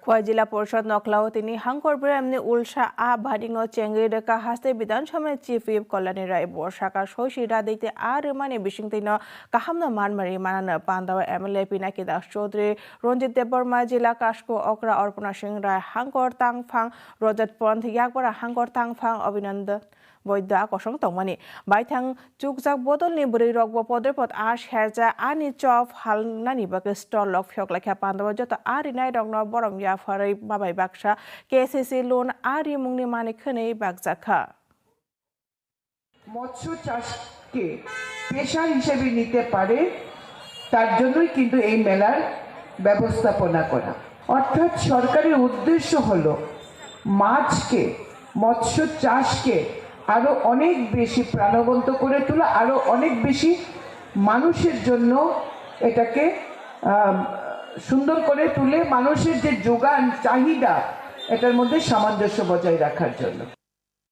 जिला परिषद नकलाओ তিনি হাঙ্করপুরে এমনি উলসা ভারিং চেঙ্গি রেখা হাস্তে বিধানসভায় চিফ হুইপ কল্যাণী রায় বর্ষাকা সৈশিরা দেখতে মানে বিশিংতিন কাহামনা মানমারি মানানো পান্দাও এমএলএ পিনাকি দাস চৌধুরী রঞ্জিত দেববর্মা জিলা কাসকো অকরা অর্পণা সিং রায় হাঙ্কর তাংফাং রজত পন্থ ইয়াকবরা হাঙ্কর তাংফাং অভিনন্দন বৈদ্য আকর্ষণ তংমানি বাইথাং চুকজাক বদলनि বरै রগব পদরপদ হেরজা আনি চফ হালনানি বাকে স্টল লক ফিয়ক লেখা পান্দাও যত আরিনাই রংন বরং ইয়াফাरै বাবাই বাক্সা কেসিসি লোন আরি মুংনি মানি খनै বাগজাখা মৎস্য চাষকে পেশা হিসেবে নিতে পারে তার জন্যই কিন্তু এই মেলার ব্যবস্থাপনা করা। অর্থাৎ সরকারের উদ্দেশ্য হলো মাছকে, মৎস্য চাষকে আরো অনেক বেশি প্রাণবন্ত করে তোলা, আরো অনেক বেশি মানুষের জন্য এটাকে সুন্দর করে তুলে মানুষের যে যোগান চাহিদা এটার মধ্যে সামঞ্জস্য বজায় রাখার জন্য।